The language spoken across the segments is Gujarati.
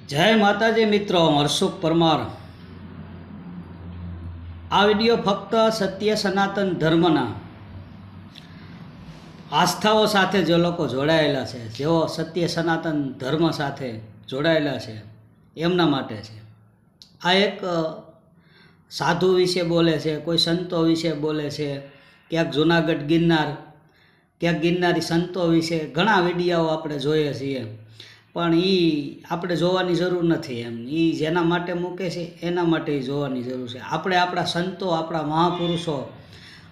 જય માતાજી મિત્રો, હર્ષુખ પરમાર। આ વિડીયો ફક્ત સત્ય સનાતન ધર્મના આસ્થાઓ સાથે જે લોકો જોડાયેલા છે, જેઓ સત્ય સનાતન ધર્મ સાથે જોડાયેલા છે, એમના માટે છે। આ એક સાધુ વિશે બોલે છે, કોઈ સંતો વિશે બોલે છે, ક્યાંક જૂનાગઢ ગિરનાર, ક્યાંક ગિરનારી સંતો વિશે ઘણા વિડીયાઓ આપણે જોઈએ છીએ, પણ એ આપણે જોવાની જરૂર નથી। એમ એ જેના માટે મૂકે છે એના માટે જોવાની જરૂર છે। આપણે આપણા સંતો, આપણા મહાપુરુષો,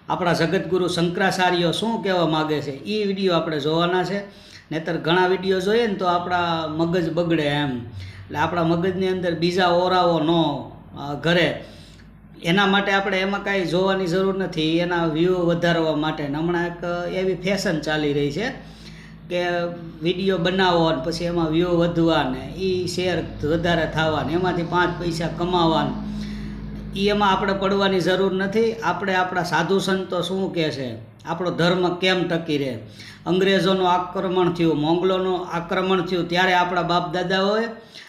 આપણા જગતગુરુ શંકરાચાર્યો શું કહેવા માગે છે એ વિડીયો આપણે જોવાના છે। નહીંતર ઘણા વિડીયો જોઈએ ને તો આપણા મગજ બગડે એમ, એટલે આપણા મગજની અંદર બીજા ઓરાઓ ન ઘરે, એના માટે આપણે એમાં કાંઈ જોવાની જરૂર નથી। એના વ્યૂ વધારવા માટે હમણાં એક એવી ફેશન ચાલી રહી છે કે વિડીયો બનાવો ને પછી એમાં વ્યૂ વધવા ને એ શેર વધારે થવા ને એમાંથી 5 પૈસા કમાવા, એમાં આપણે પડવાની જરૂર નથી। આપણે આપણા સાધુ સંતો શું કહે છે, આપણો ધર્મ કેમ ટકી રહે, અંગ્રેજોનું આક્રમણ થયું, મોંગલોનું આક્રમણ થયું ત્યારે આપણા બાપ દાદાઓએ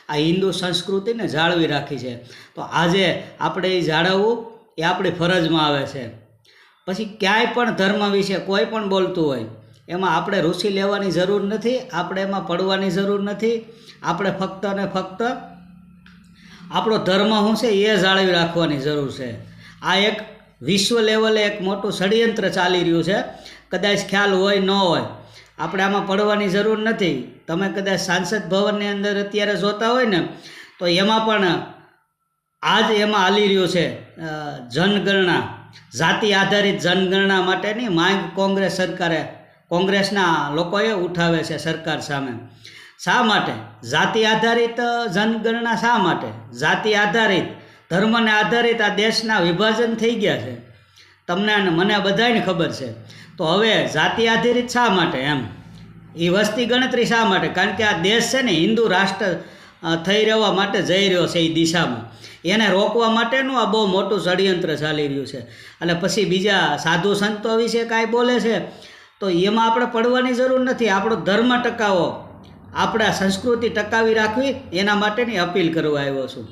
આ હિન્દુ સંસ્કૃતિને જાળવી રાખી છે, તો આજે આપણે એ જાળવવું એ આપણી ફરજમાં આવે છે। પછી ક્યાંય પણ ધર્મ વિશે કોઈ પણ બોલતું હોય એમાં આપણે રુચિ લેવાની જરૂર નથી, આપણે એમાં પડવાની જરૂર નથી। આપણે ફક્ત અને ફક્ત આપણો ધર્મ શું છે એ જાળવી રાખવાની જરૂર છે। આ એક વિશ્વ લેવલે એક મોટું ષડયંત્ર ચાલી રહ્યું છે, કદાચ ખ્યાલ હોય ન હોય, આપણે આમાં પડવાની જરૂર નથી। તમે કદાચ સાંસદ ભવનની અંદર અત્યારે જોતા હોય ને તો એમાં પણ આજ એમાં હાલી રહ્યું છે જનગણના, જાતિ આધારિત જનગણના માટેની માંગ કોંગ્રેસના લોકોએ ઉઠાવે છે સરકાર સામે। શા માટે જાતિ આધારિત જનગણના? શા માટે જાતિ આધારિત, ધર્મને આધારિત આ દેશના વિભાજન થઈ ગયા છે, તમને અને મને બધાને ખબર છે। તો હવે જાતિ આધારિત શા માટે? એમ એ વસ્તી ગણતરી શા માટે? કારણ કે આ દેશ છે ને હિન્દુ રાષ્ટ્ર થઈ રહેવા માટે જઈ રહ્યો છે એ દિશામાં, એને રોકવા માટેનું આ બહુ મોટું ષડયંત્ર ચાલી રહ્યું છે। એટલે પછી બીજા સાધુ સંતો વિશે કાંઈ બોલે છે તો એમાં આપણે પડવાની જરૂર નથી। આપણો ધર્મ ટકાવો, આપણા સંસ્કૃતિ ટકાવી રાખવી, એના માટેની અપીલ કરવા આવ્યો છું।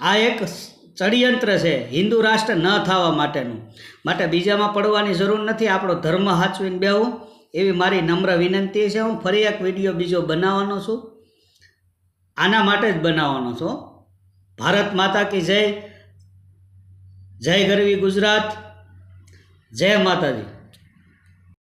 આ એક ષડયંત્ર છે હિન્દુ રાષ્ટ્ર ન થવા માટેનું, માટે બીજામાં પડવાની જરૂર નથી। આપણો ધર્મ સાચવીને બેહવું એવી મારી નમ્ર વિનંતી છે। હું ફરી એક વિડીયો બીજો બનાવવાનો છું, આના માટે જ બનાવવાનો છું। ભારત માતા કી જય, જય ગરવી ગુજરાત, જય માતાજી।